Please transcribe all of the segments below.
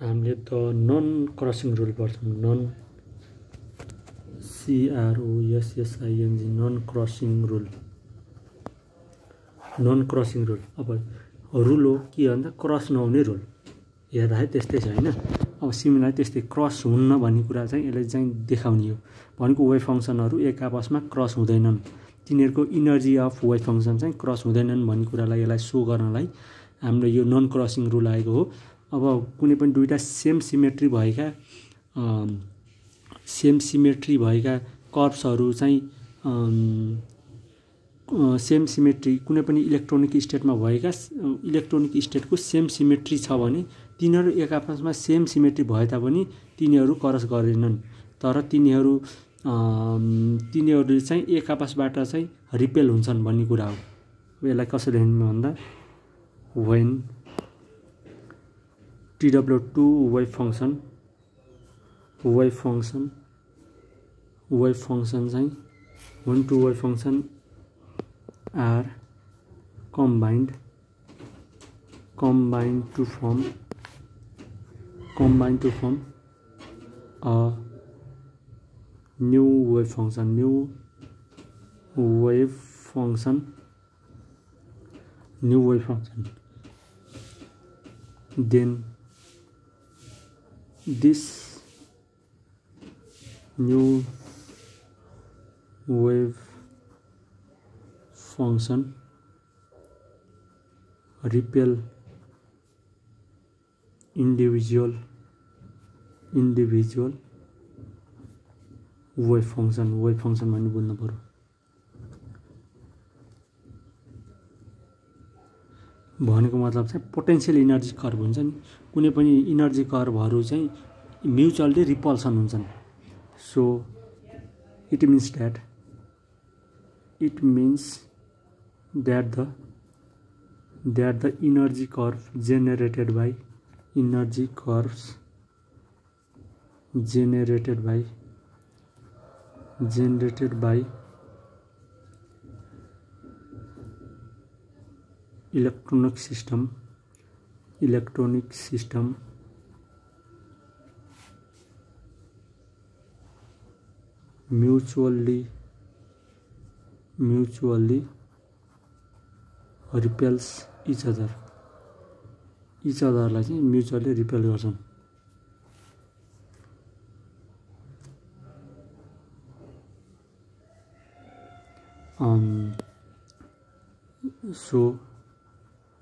हामीले the non crossing rule पढ्छौँ। Non CROSSING non crossing rule. Non crossing rule अब rule हो के भन्दा क्रस नहुने रुल। हेर्दाखेरि त्यस्तै छ हैन। अब सिमिलरली त्यस्तै क्रस हुन्न भन्ने कुरा चाहिँ यसले चाहिँ देखाउने हो। भनेको वेभ फंक्सनहरू एक आपसमा क्रस हुँदैनन्, तिनीहरूको इनर्जी अफ वेभ फंक्सन चाहिँ क्रस हुँदैनन् भन्ने कुरालाई यसलाई सो गर्नलाई हाम्रो यो नन क्रसिङ रुल आएको हो। अब कुनै पनि दुईटा सेम सिमेट्री भएका कर्भ्सहरू चाहिँ सेम सिमेट्री कुनै पनि इलेक्ट्रोनिक स्टेटमा भएका इलेक्ट्रोनिक स्टेटको सेम सिमेट्री छ भने तिनीहरू एक आपसमा सेम सिमेट्री भए तापनि तिनीहरू क्रस गर्दैनन्, तर तिनीहरूले चाहिँ एक आपसबाट चाहिँ रिपेल हुन्छन् भन्ने कुरा हो। यसलाई कसरी लेख्ने भन्दा when TW2 wave function चाहिँ when two wave function are combined to form a new wave function then this new wave function repel individual wave function भन्ने बुझ्नु पर्यो। भनेको मतलब चाहिँ पोटेन्शियल इनर्जी कर्भ हुन्छ नि, कुनै पनि इनर्जी कर्भहरू चाहिँ म्युचुअली रिपल्सन हुन्छन्। So it means that the energy curve generated by electronic system mutually repels each other लाई चाहिँ म्युचुअली रिपेल गर्छन्। So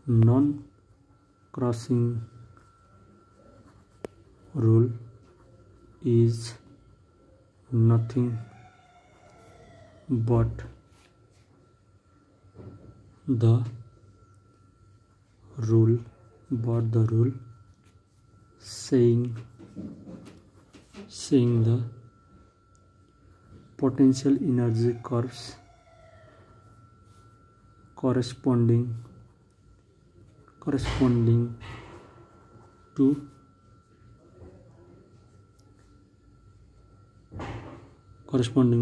non-crossing rule is nothing but the rule saying the potential energy curves corresponding to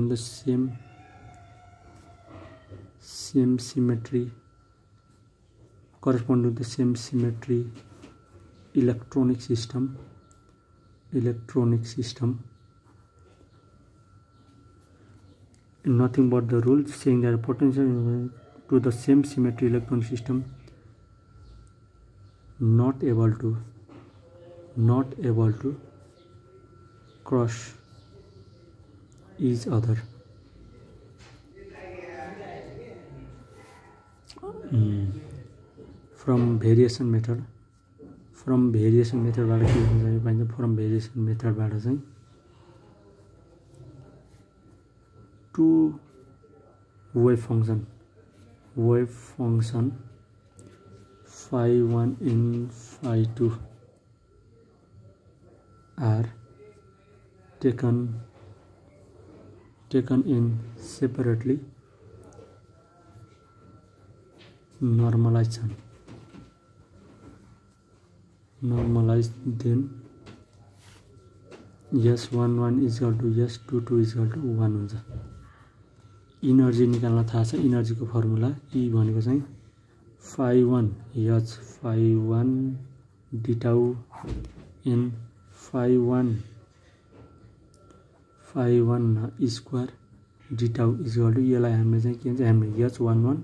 the same symmetry electronic system nothing but the rule saying that potential to the same symmetry electronic system not able to cross each other. From variation method बाट के हुन्छ पाइन्छ। From variation मेथडबाट चाहिँ two wave function phi1 and phi2 are taken in separately normalized then S11 is equal to S22 is equal to 1 हुन्छ। Energy निकाल्न थाहा छ। इनर्जीको फर्मुला E भनेको चाहिँ phi1 H phi1 d tau n phi1 square d tau is equal to यसलाई हामीले चाहिँ के भन्छ हामीले h11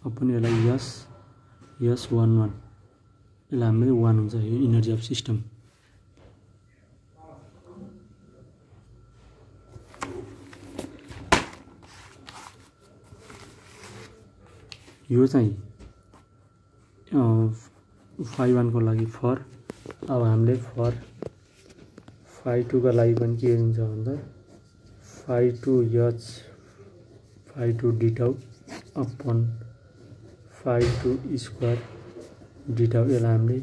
अपन यसलाई s11 यसलाई हामीले 1 हुन्छ यो इनर्जी अफ सिस्टम। यो चाहिँ phi1 को लागि फर अब हामीले फर phi2 को लागि पनि के हुन्छ भन्दा phi2 d tau upon phi2 square d tau यसलाई हामीले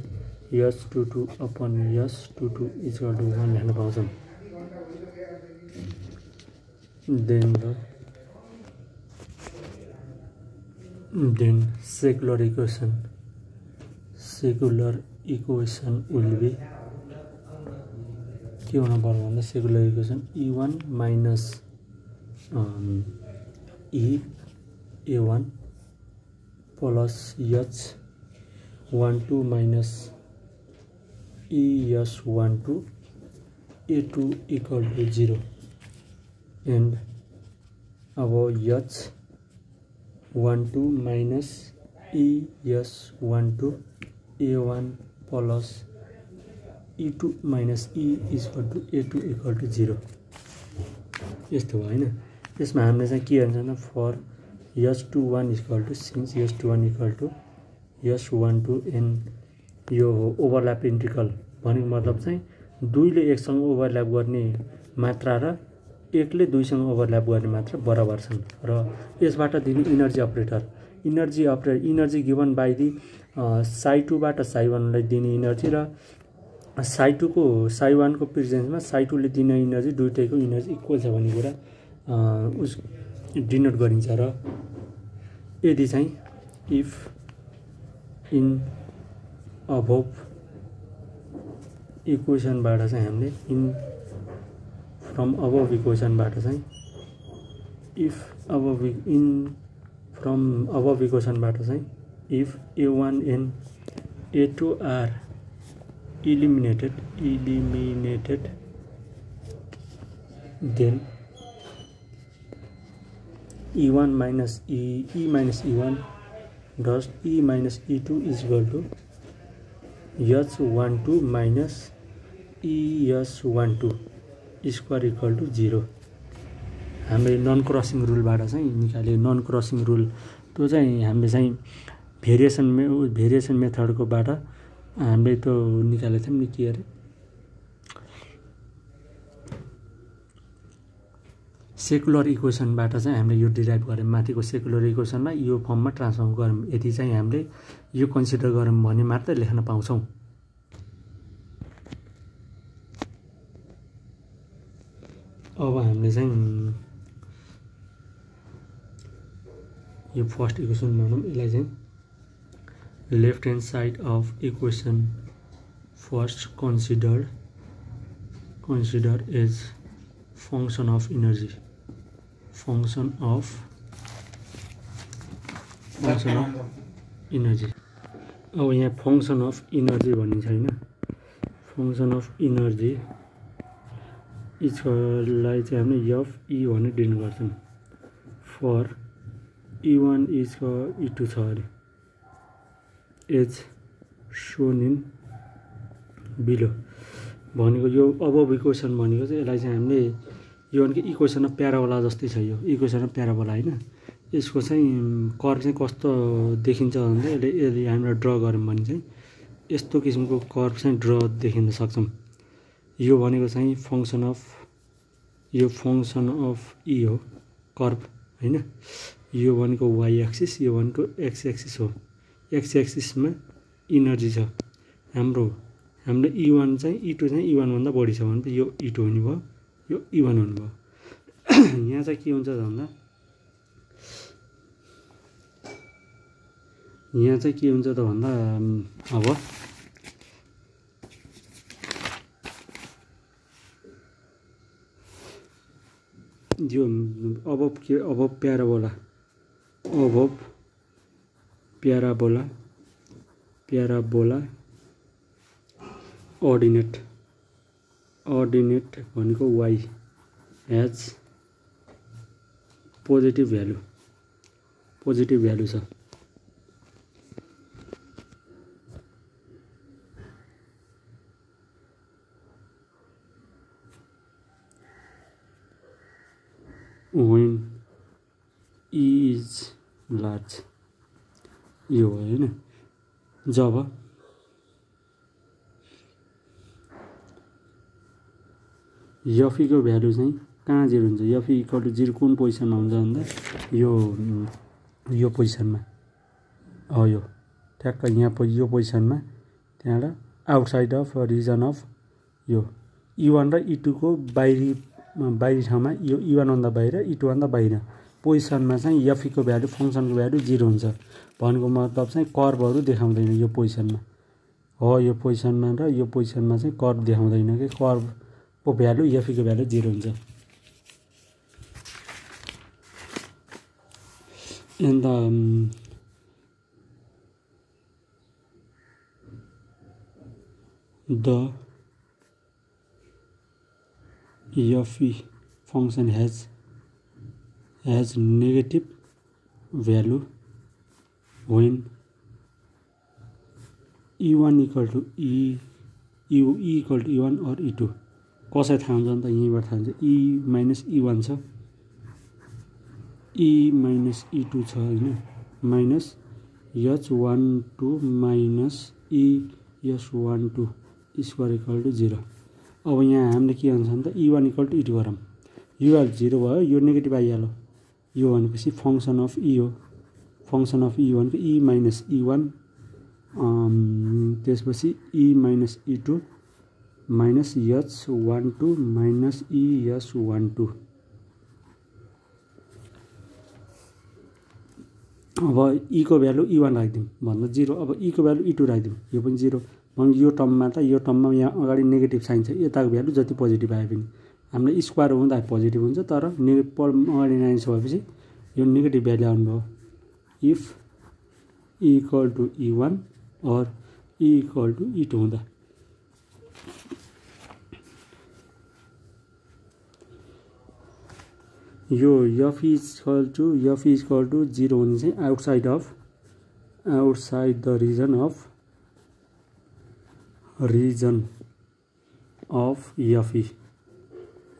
s22 upon s22 is equal to 1 लेख्न पाउँछौँ। then secular equation will be के होना पर्छ भन्दा secular equation e1 minus e1 plus h12 minus es12 a2 equal to 0 and अब h12 minus es12 a1 plus e2 minus e is equal to a2 equal to 0 यस्तो भयो हैन। त्यसमा हामीले चाहिँ के हुन्छ भन्दा for s21 equal to since s21 equal to s12 and यो हो ओभरल्याप इन्टिग्रल भनेको मतलब चाहिँ दुईले एकसँग ओभरल्याप गर्ने मात्रा र एकले दुईसँग ओभरल्याप गर्ने मात्रा बराबर छन् र यसबाट दिने energy given by the psi2 बाट psi1 लाई दिने इनर्जी र psi2 को psi1 को प्रेजेन्समा psi2 ले दिने इनर्जी दुईटैको इनर्जी इक्वल छ भन्ने कुरा उस डिनोट गरिन्छ र यदि चाहिँ इफ इन अबभ इक्वेसनबाट चाहिँ हामीले फ्रम अबभ इक्वेसनबाट चाहिँ फ्रम अबभ इक्वेसनबाट चाहिँ if a1 and a2 are eliminated then e1 minus e minus e1 thus e minus e2 is equal to h12 minus es12 square equal to 0 हामीले non crossing रुलबाट चाहिँ निकाले। Non crossing rule त्यो चाहिँ हामीले चाहिँ variation मेथडकोबाट हामीले त्यो निकालेको थियौँ नि के अरे सेकुलर इक्वेसनबाट चाहिँ हामीले यो डिराइभ गर्यौँ माथिको सेकुलर इक्वेसनलाई यो फर्ममा ट्रान्सफर्म गर्यौँ। यदि चाहिँ हामीले यो कन्सिडर गर्यौँ भने मात्र लेख्न पाउँछौँ। अब हामीले चाहिँ यो फर्स्ट इक्वेसन भनौँ यसलाई चाहिँ left hand side of equation first consider as function of energy अब यहाँ फंक्शन अफ इनर्जी भनिन्छ हैन। फंक्शन अफ इनर्जी यसलाई चाहिँ हामीले FE भनेर डिनोट गर्छौं। फर E1 इज E2 छ अरे एज shown in below भनेको यो अबभ इक्वेसन भनेको चाहिँ यसलाई चाहिँ हामीले यो भनेको इक्वेसन अफ प्याराबोला जस्तै छ। यो इक्वेसन अफ प्याराबोला हैन। यसको चाहिँ कर्व चाहिँ कस्तो देखिन्छ भन्दा यसले हामीले ड्र गर्यौं भने चाहिँ यस्तो किसिमको कर्व चाहिँ ड्र देखिन सक्छौं। यो भनेको चाहिँ फंक्सन अफ E हो कर्व हैन। यो भनेको y एक्सिस यो भनेको x एक्सिस हो। x एक्सिसमा इनर्जी छ हाम्रो E1 चाहिँ E2 चाहिँ E1 भन्दा बढी छ भने यो E2 हुने भयो यो E1 हुने भयो। यहाँ चाहिँ के हुन्छ भन्दा अब यो अबभ प्याराबोला ऑर्डिनेट अर्डिनेट भनेको y हैज पोजिटिभ भ्यालु छ। when e is large यो हो हैन। जब f को भ्यालु चाहिँ कहाँ 0 हुन्छ, f इक्वल टु 0 कुन पोजिसनमा हुन्छ भन्दा यो पोजिसनमा हो, यो ठ्याक्क यहाँ यो पोजिसनमा, त्यहाँबाट आउटसाइड अफ रिजन अफ यो e1 र e2 को बाहिरी ठाउँमा, यो e1 भन्दा बाहिर e2 भन्दा बाहिर पोजिसनमा चाहिँ f को भ्यालु फंक्सनको भ्यालु 0 हुन्छ भनेको मतलब चाहिँ कर्भहरु देखाउँदैन यो पोजिसनमा हो। यो पोजिसनमा र यो पोजिसनमा चाहिँ कर्भ देखाउँदैन के, कर्भको भ्यालु f को भ्यालु 0 हुन्छ। and the f function has negative value when e1 equal to e equal to e1 or e2। कसरी थाहा हुन्छ त यहीँबाट थाहा हुन्छ, e minus e1 छ, e minus e2 छ हैन, minus h12 minus e h12 square equal to 0। अब यहाँ हामीले के भन्छ त e1 इक्वल टु e2 गरौँ, यो 0 भयो, यो नेगेटिभ आइहाल्यो, यो भनेपछि फंक्सन अफ e हो, फंक्सन अफ e भनेको e minus e1 त्यसपछि e minus e2 minus h12 minus e h12। अब e को भ्यालु e1 राख्दिउँ भन्दा 0, अब e को भ्यालु e2 राख्दिउँ, यो पनि 0 भने यो टर्ममा त यो टर्ममा यहाँ अगाडि नेगेटिभ साइन छ, यताको भ्यालु जति पोजिटिभ आए पनि हामीले स्क्वायर हुँदा पोजिटिभ हुन्छ, तर नेगेटिभ अगाडि माइनस भएपछि यो नेगेटिभ भ्यालु आउनुभयो। If e equal to e1 और e इक्वल टु e2 हुँदा यो f इक्वल टु 0 हुने चाहिँ outside the region of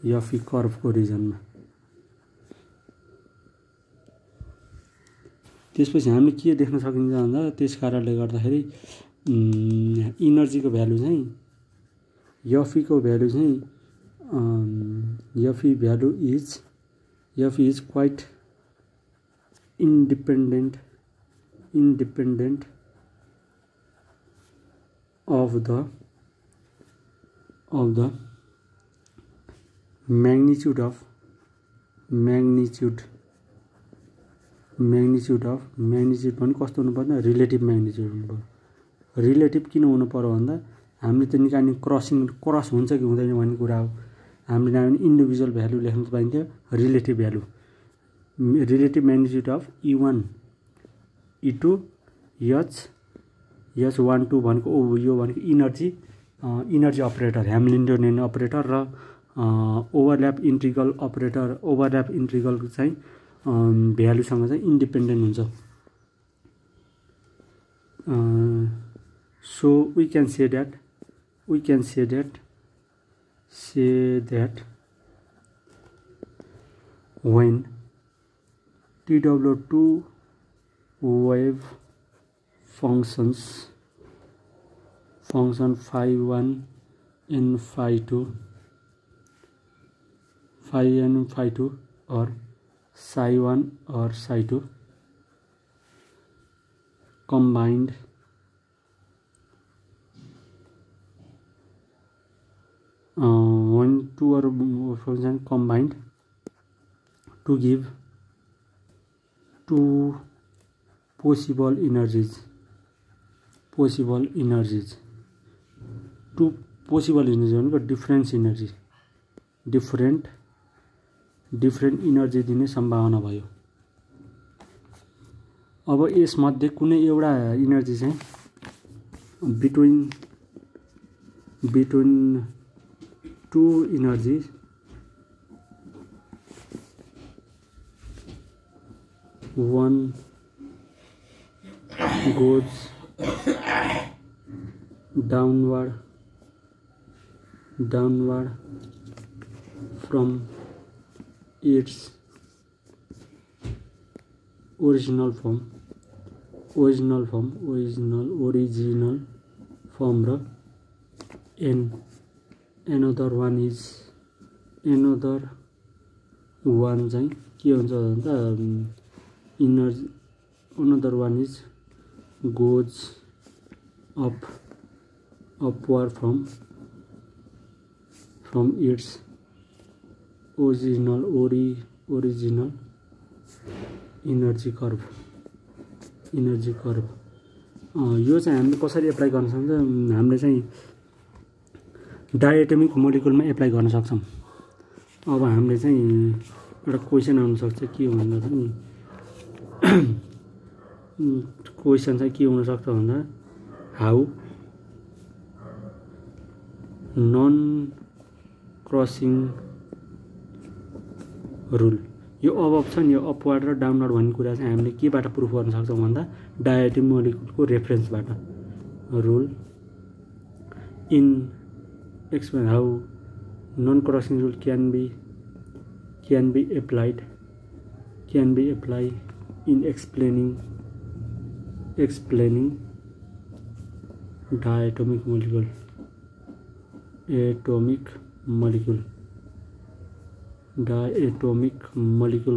f कर्भको रिजनमा। त्यसपछि हामीले के देख्न सकिन्छ भन्दा त्यस कारणले गर्दाखेरि इनर्जीको भ्यालु चाहिँ f को भ्यालु चाहिँ f is quite independent of the magnitude पनि कस्तो हुनु पर्ने, रिलेटिभ म्याग्निट्युड हुनु पर्यो। रिलेटिभ किन हुनु पर्यो भन्दा हामीले त निकाल्ने क्रस हुन्छ कि हुँदैन भन्ने कुरा हो। हामीले नभए इन्डिभिजुअल भ्यालु लेख्न पाइन्थ्यो, relative magnitude of e1 e2 h12 भनेको यो भनेको इनर्जी अपरेटर, ह्यामिल्टनियन अपरेटर र ओभरल्याप इन्ट्रिगल चाहिँ भ्यालुसँग चाहिँ इन्डिपेन्डेन्ट हुन्छ। So we can say that when TW2 wave function phi1 and phi2 or psi1 or psi2 combined when two or more functions combined to give two possible energies, भनेको different energy दिने सम्भावना भयो। अब यसमध्ये कुनै एउटा energy चाहिँ between two energy one goes downward from its original form र another one चाहिँ के हुन्छ भन्दा energy another one is goes upward from its original energy curve यो चाहिँ हामीले कसरी एप्लाई गर्न सक्छौं हामीले चाहिँ डायटोमिक मोलिकुलमा एप्लाई गर्न सक्छौं अब हामीले चाहिँ एउटा क्वेशन आउन सक्छ के भन्दा पनि क्वेशन चाहिँ के हुन सक्छ भन्दा हाउ नन क्रसिङ रुल यो अबअप छ नि यो अपवर्ड र डाउनवर्ड भन्ने कुरा चाहिँ हामीले केबाट प्रुफ गर्न सक्छौं भन्दा डायटोमिक मोलिकुलको रेफरेन्सबाट rule in explain how non crossing rule can be applied in explaining diatomic molecule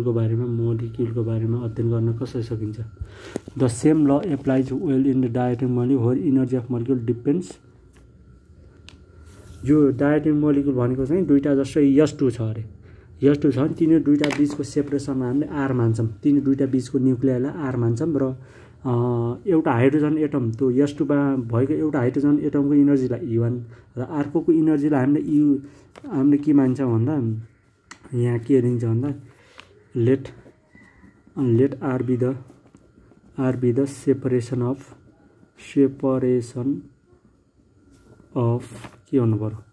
को बारेमा अध्ययन गर्न कसरी सकिन्छ the same law applies well in the diatomic molecule where energy of molecule depends यो डायटोमिक मोलिक्युल भनेको चाहिँ दुईटा जस्तै S2 छ अरे S2 छ नि तिनीहरु दुईटा बीचको सेपरेसनमा हामीले R मान्छौं तिनी दुईटा बीचको न्यूक्लियसलाई R मान्छौं र एउटा हाइड्रोजन एटम त्यो S2 मा भएको एउटा हाइड्रोजन एटमको इनर्जीलाई E1 र अर्कोको इनर्जीलाई हामीले के मान्छौं भन्दा यहाँ के लिन्छ भन्दा late R be the separation of के भन्नु पर्यो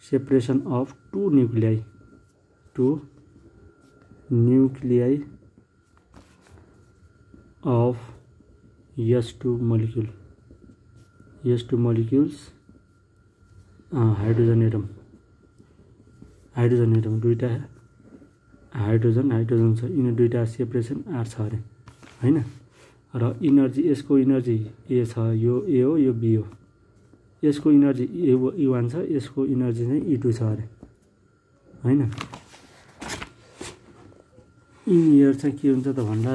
separation of two nuclei of S2 molecules hydrogen atom दुईटा हाइड्रोजन छ यिनी दुईटा सेपरेसन R छ अरे हैन र इनर्जी यसको इनर्जी A छ यो A हो यो B हो यसको इनर्जी E1 छ यसको इनर्जी चाहिँ E2 छ अरे हैन इन हियर चाहिँ के हुन्छ त भन्दा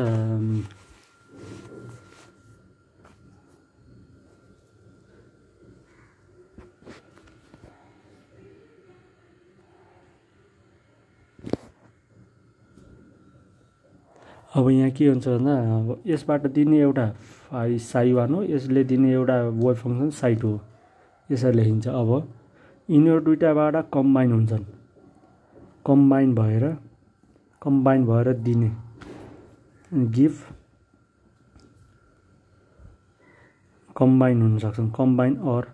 अब यहाँ के हुन्छ भन्दा यसबाट दिने एउटा psi1 हो यसले दिने एउटा वेभ फंक्सन psi2 हो यसरी लेखिन्छ अब यिनीहरु दुईटाबाट कम्बाइन हुन्छन् कम्बाइन भएर दिने गिभ कम्बाइन हुन सक्छन् कम्बाइन अर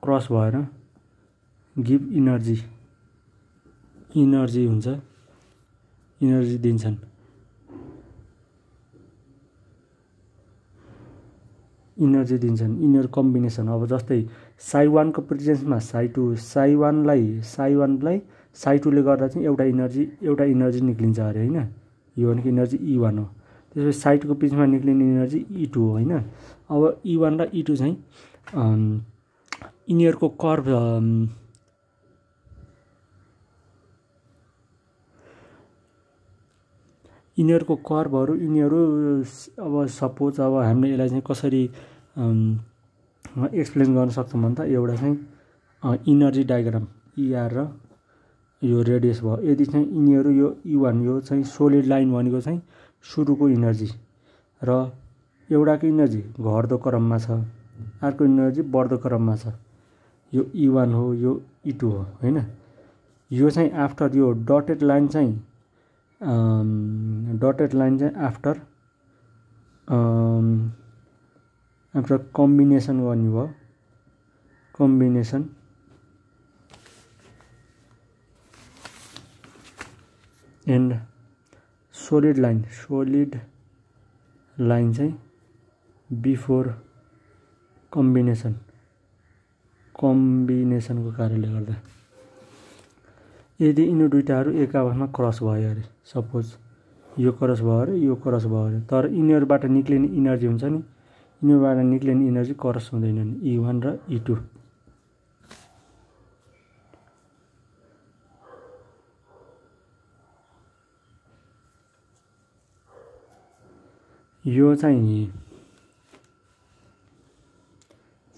क्रस भएर गिभ इनर्जी हुन्छ इनर्जी दिन्छन् यिनीहरु कम्बिनेसन अब जस्तै psi1 को प्रेजेन्समा psi1 लाई psi2 ले गर्दा चाहिँ एउटा इनर्जी निक्लिन्छ अरे हैन यो भनेको इनर्जी E1 हो त्यसपछि psi2 को बीचमा निक्लिने इनर्जी E2 हो हैन अब E1 र E2 चाहिँ यिनीहरुको कर्व यिनीहरुको कर्वहरु यिनीहरु अब सपोज अब हामीले यसलाई चाहिँ कसरी एक्सप्लेन गर्न सक्छौं भन्दा एउटा चाहिँ इनर्जी डायग्राम ER र यो रेडियस भयो यदि चाहिँ यिनीहरु यो E1 यो चाहिँ सोलिड लाइन भनेको चाहिँ सुरुको इनर्जी र एउटाको इनर्जी घट्दो क्रममा छ अर्को इनर्जी बढ्दो क्रममा छ यो E1 हो यो E2 हो हैन यो चाहिँ आफ्टर यो डटेड लाइन चाहिँ आफ्टर कम्बिनेसन गर्ने भयो एन्ड सोलिड लाइन चाहिँ बिफोर कम्बिनेसनको कारणले गर्दा यदि यिनी दुईटाहरू एक आपसमा क्रस भयो अरे सपोज यो क्रस भयो अरे यो क्रस भयो अरे तर यिनीहरूबाट निक्लिने इनर्जी हुन्छ नि यिनीहरूबाट निक्लिने इनर्जी क्रस हुँदैनन् E1 र E2 यो चाहिँ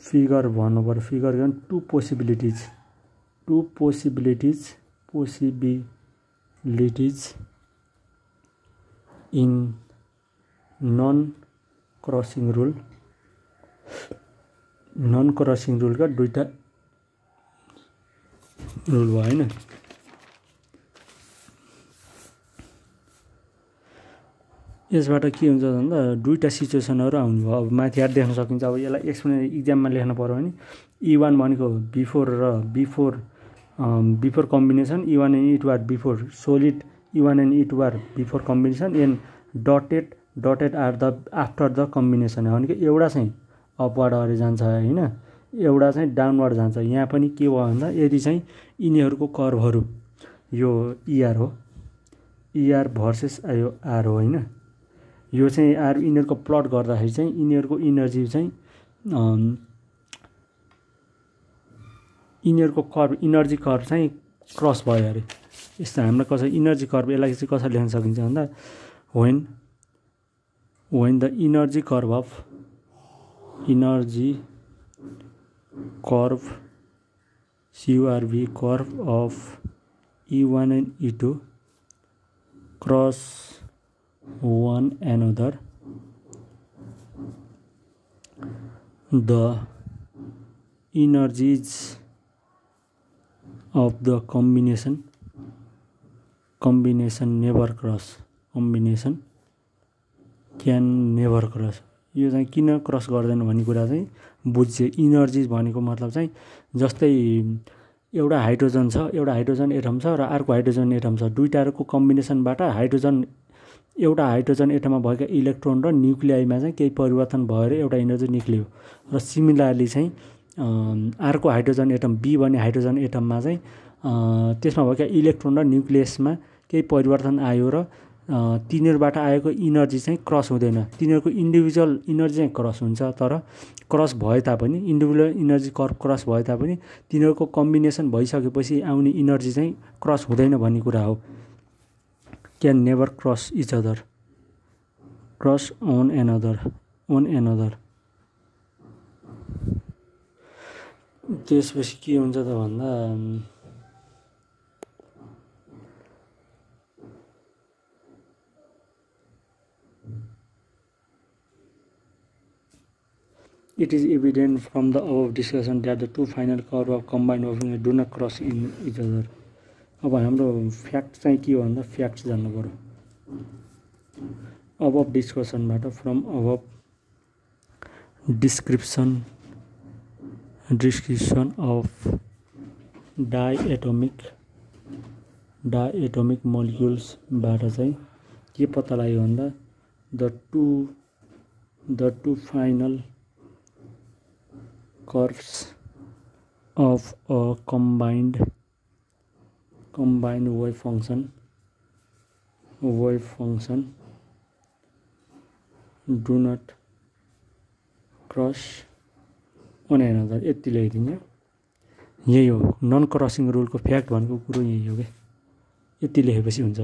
फिगर भन्नु पर्यो फिगर गन two possibilities in non crossing रुलका दुईटा रुल भयो हैन यसबाट के हुन्छ भन्दा दुईटा सिचुएसनहरु आउने भयो अब माथि याद देख्न सकिन्छ अब यसलाई एक्सप्लेन एक्जाममा लेख्न पर्यो भने E1 भनेको before combination E1 and E2 are before solid E1 and E2 are before combination and dotted are the after the combination भनेको एउटा चाहिँ अपवर्ड अरे जान्छ हैन एउटा चाहिँ डाउनवर्ड जान्छ यहाँ पनि के भयो भन्दा यदि चाहिँ यिनीहरुको कर्वहरु यो ER हो ER भर्सेस यो R हो हैन यो चाहिँ आर यिनीहरुको प्लट गर्दाखेरि चाहिँ यिनीहरुको इनर्जी चाहिँ यिनीहरुको कर्व इनर्जी कर्व चाहिँ क्रस भयो अरे यस्तो हाम्रो कसरी इनर्जी कर्व यसलाई चाहिँ कसरी लेख्न सकिन्छ भन्दा when the energy curve CURV curve of E1 and E2 cross one another, the energies of the combination never cross. Combination can never cross. यो चाहिँ किन क्रस गर्दैन भन्ने कुरा चाहिँ बुझ्यो इनर्जी भनेको मतलब चाहिँ जस्तै एउटा हाइड्रोजन छ एउटा हाइड्रोजन एटम छ र अर्को हाइड्रोजन एटम छ दुईटाको कम्बिनेसनबाट एउटा हाइड्रोजन एटममा भएका इलेक्ट्रोन र न्यूक्लियसमा चाहिँ केही परिवर्तन भएर एउटा इनर्जी निक्लियो र सिमिलरली चाहिँ अर्को हाइड्रोजन एटम बी भन्ने हाइड्रोजन एटममा चाहिँ त्यसमा भएका इलेक्ट्रोन र न्यूक्लियसमा केही परिवर्तन आयो र तिनीहरुबाट आएको इनर्जी चाहिँ क्रस हुँदैन तिनीहरुको इन्डिभिजुअल इनर्जी चाहिँ क्रस हुन्छ तर क्रस भए तापनि इन्डिभिजुअल इनर्जी क्रस भए तापनि तिनीहरुको कम्बिनेसन भइसकेपछि आउने इनर्जी चाहिँ क्रस हुँदैन भन्ने कुरा हो can never cross each other cross on another त्यसपछि के हुन्छ त भन्दा It is evident from the above discussion that the two final curve of combined waveforms do not cross in each other. अब हाम्रो फ्याक्ट चाहिँ के हो भन्दा फ्याक्ट्स जान्नु पर्यो above discussionबाट from above description of diatomic molecules बाट चाहिँ के पत्ता लाग्यो भन्दा the two final curves of a combined wave function do not cross one another. यति लेखिदिन्छ यही हो नन क्रसिङ रुलको फ्याक्ट भनेको कुरो यही हो के यति लेखेपछि हुन्छ